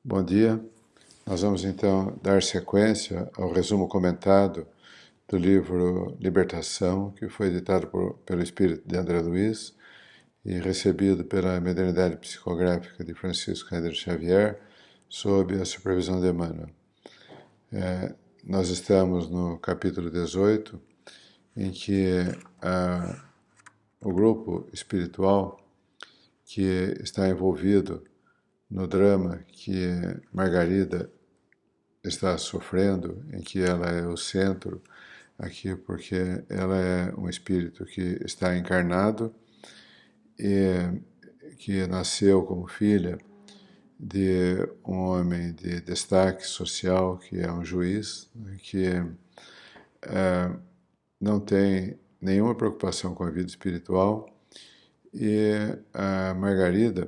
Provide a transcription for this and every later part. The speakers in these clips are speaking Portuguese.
Bom dia. Nós vamos então dar sequência ao resumo comentado do livro Libertação, que foi editado pelo espírito de André Luiz e recebido pela Mediunidade Psicográfica de Francisco Cândido Xavier, sob a supervisão de Emmanuel. Nós estamos no capítulo 18, em que o grupo espiritual que está envolvido no drama que Margarida está sofrendo, em que ela é o centro aqui, porque ela é um espírito que está encarnado e que nasceu como filha de um homem de destaque social, que é um juiz, que não tem nenhuma preocupação com a vida espiritual, e a Margarida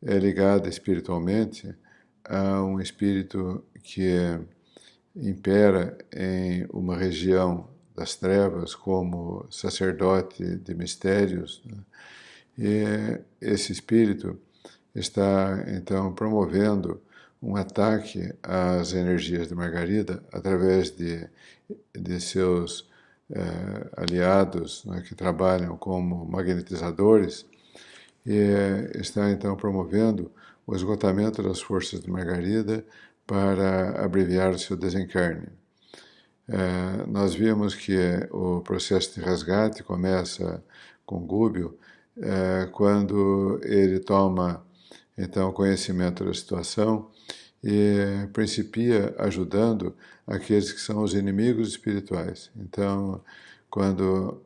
é ligada espiritualmente a um espírito que impera em uma região das trevas como sacerdote de mistérios, né? E esse espírito está então promovendo um ataque às energias de Margarida através de seus aliados, né, que trabalham como magnetizadores, e está então promovendo o esgotamento das forças de Margarida para abreviar o seu desencarne. Nós vimos que o processo de resgate começa com Gúbio, quando ele toma então conhecimento da situação e principia ajudando aqueles que são os inimigos espirituais. Então, quando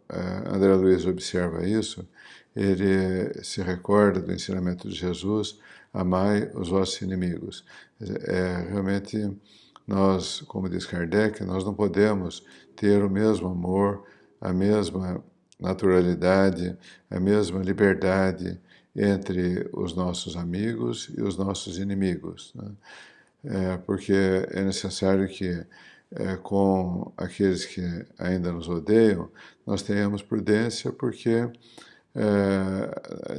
André Luiz observa isso, ele se recorda do ensinamento de Jesus: amai os vossos inimigos. Realmente, nós, como diz Kardec, nós não podemos ter o mesmo amor, a mesma naturalidade, a mesma liberdade entre os nossos amigos e os nossos inimigos, né? Porque é necessário que, com aqueles que ainda nos odeiam, nós tenhamos prudência, porque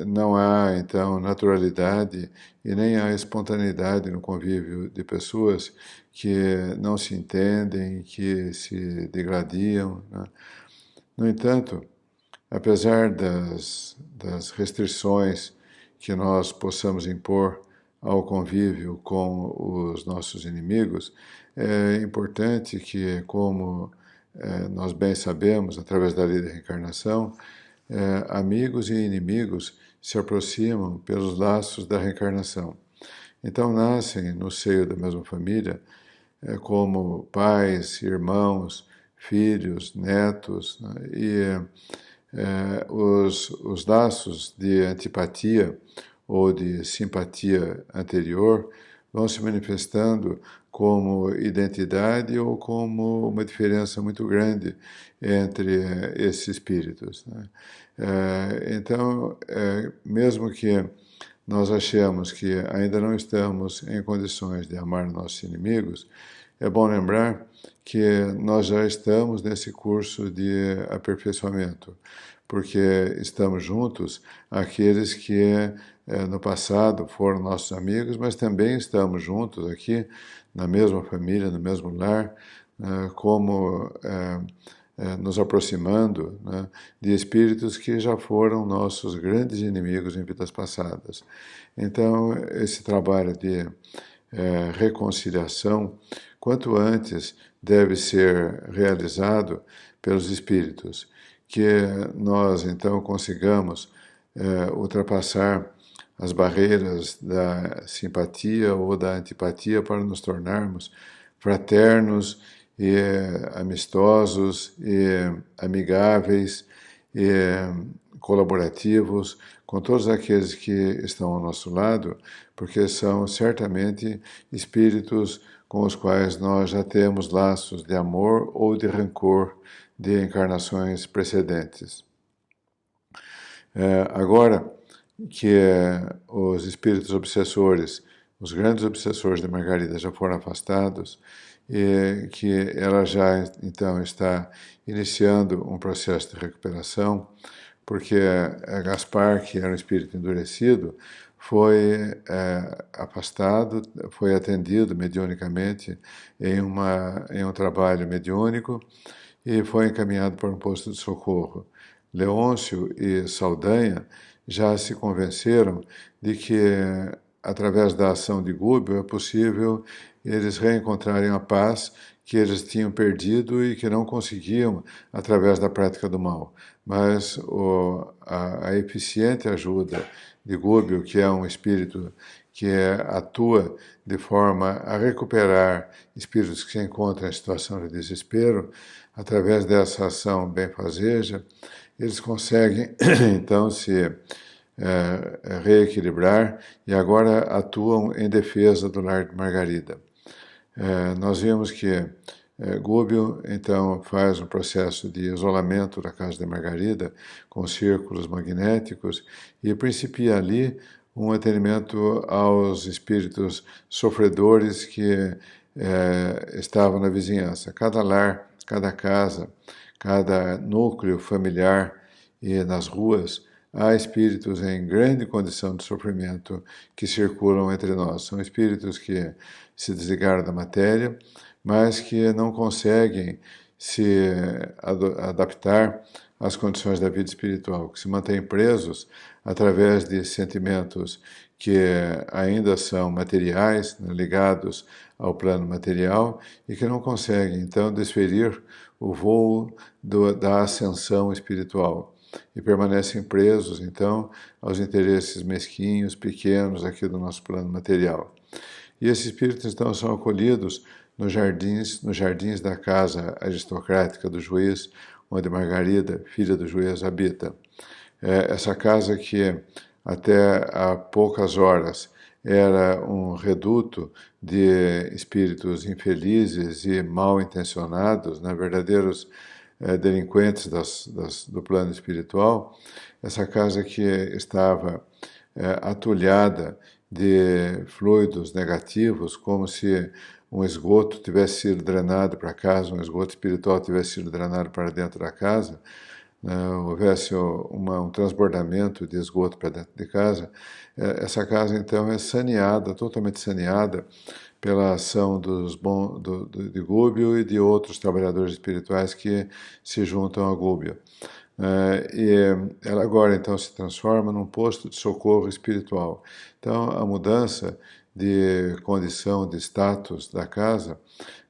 não há, então, naturalidade e nem há espontaneidade no convívio de pessoas que não se entendem, que se degradiam, né? No entanto, apesar das restrições que nós possamos impor ao convívio com os nossos inimigos, é importante que, como nós bem sabemos, através da lei da reencarnação, amigos e inimigos se aproximam pelos laços da reencarnação. Então nascem no seio da mesma família, como pais, irmãos, filhos, netos, né? E os laços de antipatia ou de simpatia anterior vão se manifestando como identidade ou como uma diferença muito grande entre esses espíritos, né? Então, mesmo que nós achemos que ainda não estamos em condições de amar nossos inimigos, é bom lembrar que nós já estamos nesse curso de aperfeiçoamento, porque estamos juntos àqueles que no passado foram nossos amigos, mas também estamos juntos aqui na mesma família, no mesmo lar, como nos aproximando, né, de espíritos que já foram nossos grandes inimigos em vidas passadas. Então, esse trabalho de reconciliação, quanto antes, deve ser realizado pelos espíritos, que nós então consigamos ultrapassar as barreiras da simpatia ou da antipatia para nos tornarmos fraternos e amistosos e amigáveis e colaborativos com todos aqueles que estão ao nosso lado, porque são certamente espíritos com os quais nós já temos laços de amor ou de rancor de encarnações precedentes. Agora que os espíritos obsessores, os grandes obsessores de Margarida já foram afastados, e que ela já então está iniciando um processo de recuperação, porque Gaspar, que era um espírito endurecido, foi afastado, foi atendido mediunicamente em um trabalho mediúnico e foi encaminhado para um posto de socorro. Leôncio e Saldanha já se convenceram de que, através da ação de Gúbio, é possível eles reencontrarem a paz que eles tinham perdido e que não conseguiam através da prática do mal. Mas a eficiente ajuda de Gúbio, que é um espírito que atua de forma a recuperar espíritos que se encontram em situação de desespero, através dessa ação benfazeja, eles conseguem então se reequilibrar e agora atuam em defesa do lar de Margarida. Nós vimos que Gúbio, então, faz um processo de isolamento da casa de Margarida com círculos magnéticos e principia ali um atendimento aos espíritos sofredores que estavam na vizinhança. Cada lar, cada casa, cada núcleo familiar e nas ruas há espíritos em grande condição de sofrimento que circulam entre nós. São espíritos que se desligaram da matéria, mas que não conseguem se adaptar às condições da vida espiritual, que se mantêm presos através de sentimentos que ainda são materiais, ligados ao plano material, e que não conseguem, então, desferir o voo da ascensão espiritual e permanecem presos, então, aos interesses mesquinhos, pequenos aqui do nosso plano material. E esses espíritos, então, são acolhidos nos jardins da casa aristocrática do juiz, onde Margarida, filha do juiz, habita. Essa casa que até há poucas horas era um reduto de espíritos infelizes e mal intencionados, verdadeiros delinquentes do plano espiritual, essa casa que estava atulhada de fluidos negativos, como se um esgoto tivesse sido drenado para casa, um esgoto espiritual tivesse sido drenado para dentro da casa, houvesse um transbordamento de esgoto para dentro de casa, essa casa então é saneada, totalmente saneada, pela ação de Gúbio e de outros trabalhadores espirituais que se juntam a Gúbio. E ela agora então se transforma num posto de socorro espiritual. Então a mudança de condição, de status da casa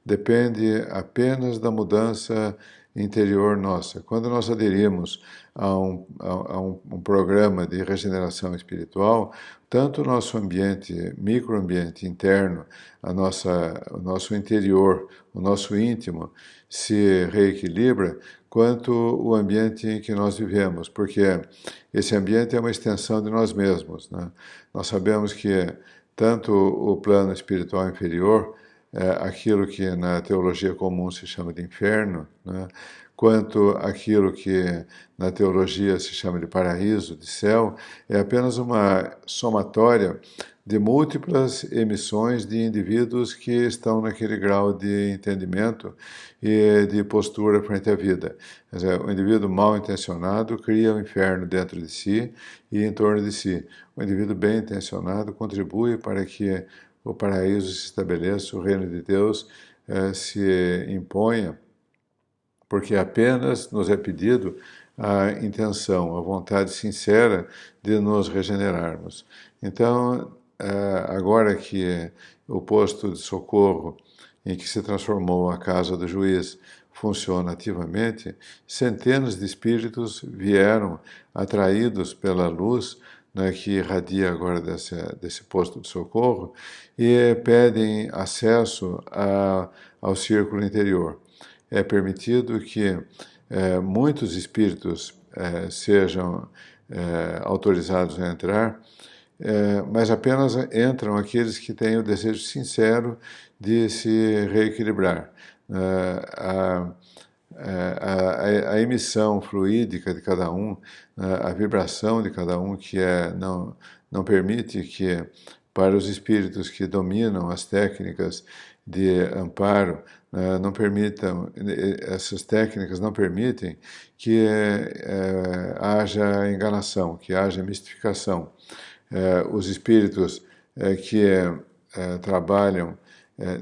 depende apenas da mudança interior nossa. Quando nós aderimos a um programa de regeneração espiritual, tanto o nosso ambiente, microambiente interno, o nosso interior, o nosso íntimo se reequilibra, quanto o ambiente em que nós vivemos, porque esse ambiente é uma extensão de nós mesmos. Nós sabemos que tanto o plano espiritual inferior, aquilo que na teologia comum se chama de inferno, quanto aquilo que na teologia se chama de paraíso, de céu, é apenas uma somatória de múltiplas emissões de indivíduos que estão naquele grau de entendimento e de postura frente à vida. Quer dizer, o indivíduo mal intencionado cria o inferno dentro de si e em torno de si. O indivíduo bem intencionado contribui para que o paraíso se estabeleça, o reino de Deus se imponha, porque apenas nos é pedido a intenção, a vontade sincera de nos regenerarmos. Então, agora que o posto de socorro em que se transformou a casa do juiz funciona ativamente, centenas de espíritos vieram atraídos pela luz que irradia agora desse posto de socorro e pedem acesso ao círculo interior. É permitido que muitos espíritos sejam autorizados a entrar, mas apenas entram aqueles que têm o desejo sincero de se reequilibrar. A emissão fluídica de cada um, a vibração de cada um, que não permite que, para os espíritos que dominam as técnicas de amparo, essas técnicas não permitem que haja enganação, que haja mistificação. os espíritos que trabalham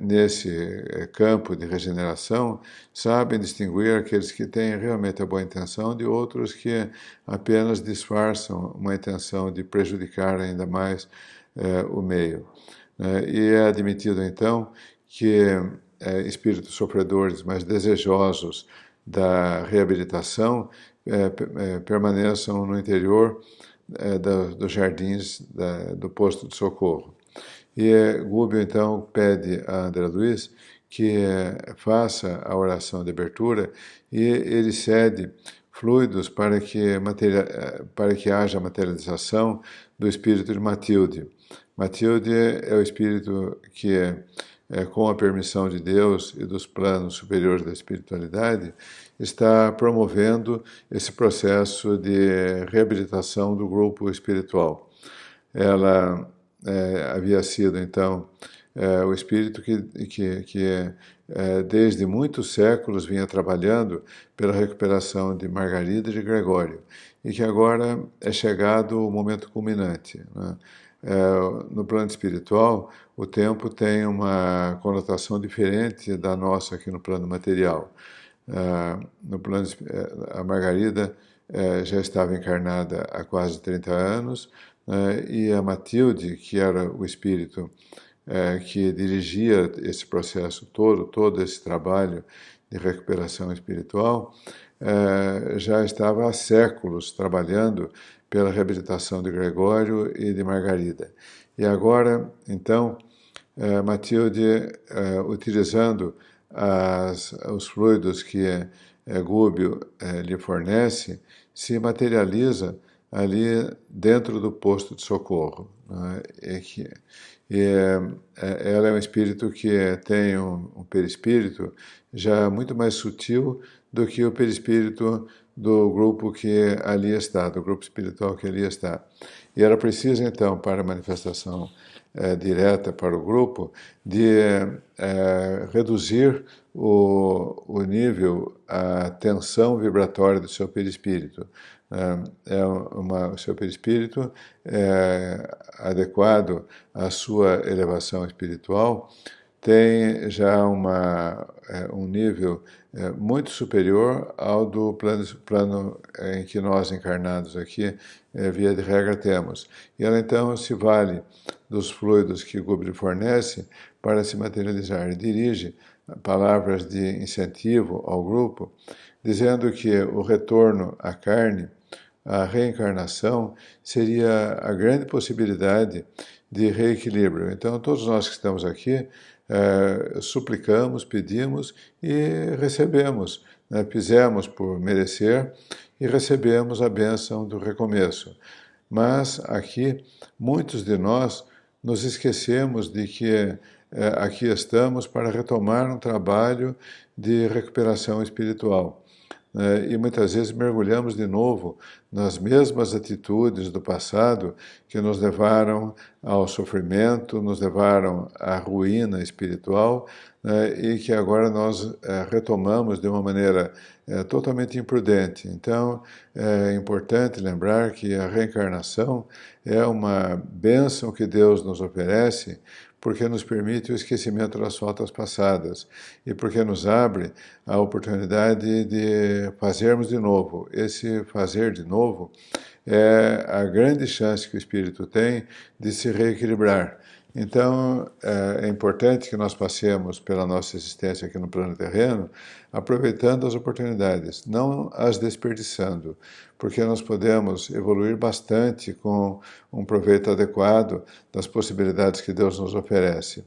nesse campo de regeneração sabem distinguir aqueles que têm realmente a boa intenção de outros que apenas disfarçam uma intenção de prejudicar ainda mais o meio. E é admitido, então, que espíritos sofredores, mas desejosos da reabilitação, permaneçam no interior dos jardins do posto de socorro. E Gubbio, então, pede a André Luiz que faça a oração de abertura e ele cede fluidos para que haja materialização do espírito de Matilde. Matilde é o espírito que, com a permissão de Deus e dos planos superiores da espiritualidade, está promovendo esse processo de reabilitação do grupo espiritual. Ela havia sido, então, o espírito que desde muitos séculos vinha trabalhando pela recuperação de Margarida e de Gregório, e que agora é chegado o momento culminante, né? No plano espiritual, o tempo tem uma conotação diferente da nossa aqui no plano material. No plano, a Margarida já estava encarnada há quase 30 anos, e a Matilde, que era o espírito que dirigia esse processo todo esse trabalho de recuperação espiritual, já estava há séculos trabalhando pela reabilitação de Gregório e de Margarida. E agora, então, Matilde, utilizando os fluidos que Gubbio lhe fornece, se materializa ali dentro do posto de socorro, né? Ela é um espírito que tem um perispírito já muito mais sutil do que o perispírito do grupo que ali está, do grupo espiritual que ali está. E ela precisa, então, para a manifestação direta para o grupo, de reduzir o nível, a tensão vibratória do seu perispírito. O seu perispírito é adequado à sua elevação espiritual, tem já um nível muito superior ao do plano em que nós encarnados aqui, via de regra, temos. E ela então se vale dos fluidos que Gubbio fornece para se materializar e dirige palavras de incentivo ao grupo, dizendo que o retorno à carne, a reencarnação, seria a grande possibilidade de reequilíbrio. Então, todos nós que estamos aqui suplicamos, pedimos e recebemos, né? Fizemos por merecer e recebemos a bênção do recomeço. Mas aqui, muitos de nós nos esquecemos de que aqui estamos para retomar um trabalho de recuperação espiritual. E muitas vezes mergulhamos de novo nas mesmas atitudes do passado que nos levaram ao sofrimento, nos levaram à ruína espiritual, e que agora nós retomamos de uma maneira totalmente imprudente. Então, é importante lembrar que a reencarnação é uma bênção que Deus nos oferece, porque nos permite o esquecimento das faltas passadas e porque nos abre a oportunidade de fazermos de novo. Esse fazer de novo é a grande chance que o espírito tem de se reequilibrar. Então, é importante que nós passemos pela nossa existência aqui no plano terreno, aproveitando as oportunidades, não as desperdiçando, porque nós podemos evoluir bastante com um proveito adequado das possibilidades que Deus nos oferece.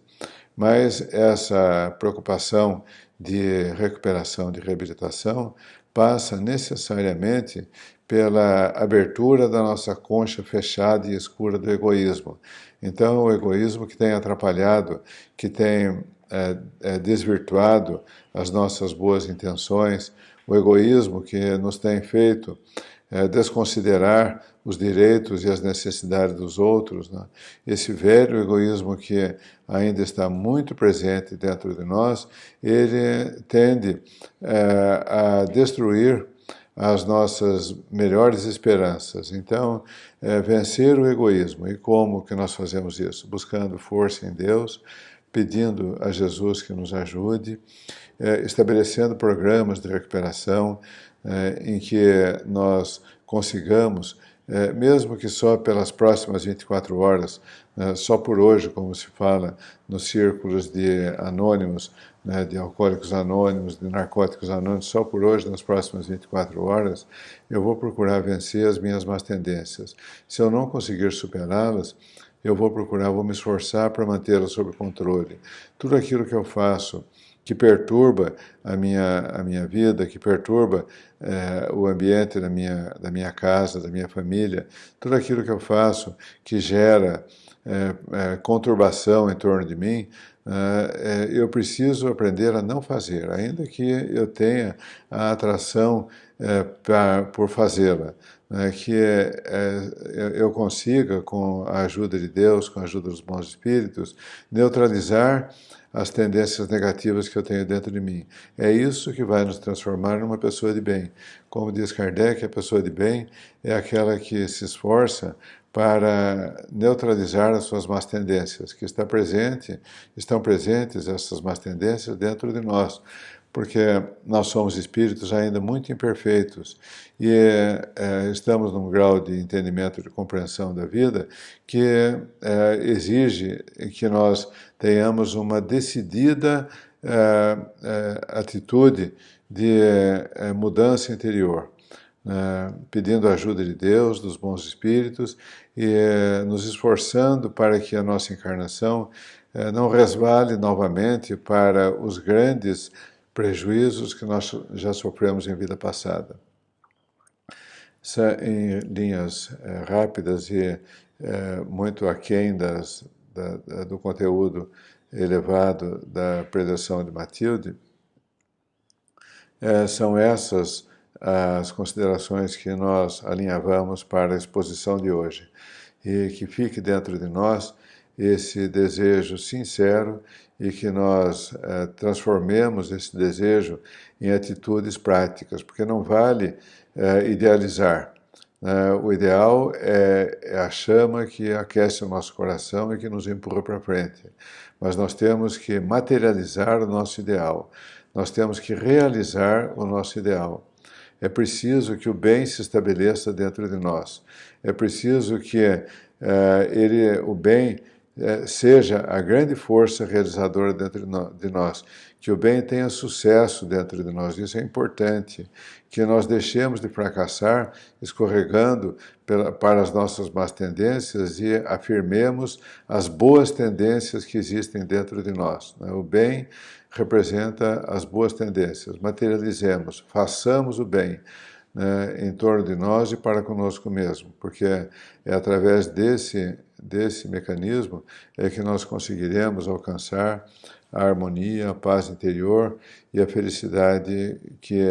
Mas essa preocupação de recuperação, de reabilitação, passa necessariamente pela abertura da nossa concha fechada e escura do egoísmo. Então, o egoísmo que tem atrapalhado, que tem desvirtuado as nossas boas intenções, o egoísmo que nos tem feito desconsiderar os direitos e as necessidades dos outros, né? Esse velho egoísmo que ainda está muito presente dentro de nós, ele tende a destruir as nossas melhores esperanças. Então, vencer o egoísmo. E como que nós fazemos isso? Buscando força em Deus, pedindo a Jesus que nos ajude, estabelecendo programas de recuperação em que nós consigamos, mesmo que só pelas próximas 24 horas, só por hoje, como se fala nos círculos de anônimos, de alcoólicos anônimos, de narcóticos anônimos, só por hoje, nas próximas 24 horas, eu vou procurar vencer as minhas más tendências. Se eu não conseguir superá-las, eu vou procurar, vou me esforçar para mantê-las sob controle. Tudo aquilo que eu faço que perturba a minha vida, que perturba o ambiente da minha casa, da minha família, tudo aquilo que eu faço que gera conturbação em torno de mim, eu preciso aprender a não fazer, ainda que eu tenha a atração por fazê-la. Que eu consiga, com a ajuda de Deus, com a ajuda dos bons espíritos, neutralizar as tendências negativas que eu tenho dentro de mim. É isso que vai nos transformar numa pessoa de bem. Como diz Kardec, a pessoa de bem é aquela que se esforça para neutralizar as suas más tendências, que estão presentes essas más tendências dentro de nós, porque nós somos espíritos ainda muito imperfeitos e estamos num grau de entendimento, de compreensão da vida que exige que nós tenhamos uma decidida atitude de mudança interior, pedindo a ajuda de Deus, dos bons espíritos e nos esforçando para que a nossa encarnação não resvale novamente para os grandes prejuízos que nós já sofremos em vida passada. Em linhas rápidas e muito aquém do conteúdo elevado da preleção de Matilde, são essas as considerações que nós alinhavamos para a exposição de hoje. E que fique dentro de nós esse desejo sincero e que nós transformemos esse desejo em atitudes práticas, porque não vale idealizar. O ideal é a chama que aquece o nosso coração e que nos empurra para frente. Mas nós temos que materializar o nosso ideal. Nós temos que realizar o nosso ideal. É preciso que o bem se estabeleça dentro de nós. É preciso que o bem seja a grande força realizadora dentro de nós, que o bem tenha sucesso dentro de nós. Isso é importante, que nós deixemos de fracassar escorregando para as nossas más tendências e afirmemos as boas tendências que existem dentro de nós. O bem representa as boas tendências. Materializemos, façamos o bem em torno de nós e para conosco mesmo, porque é através desse mecanismo é que nós conseguiremos alcançar a harmonia, a paz interior e a felicidade que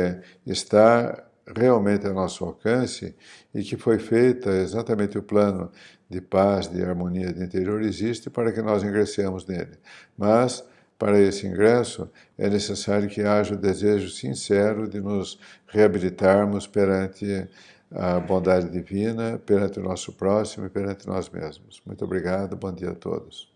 está realmente a nosso alcance e que foi feita exatamente o plano de paz, de harmonia de interior existe para que nós ingressemos nele. Mas para esse ingresso, é necessário que haja o desejo sincero de nos reabilitarmos perante a bondade divina, perante o nosso próximo e perante nós mesmos. Muito obrigado, bom dia a todos.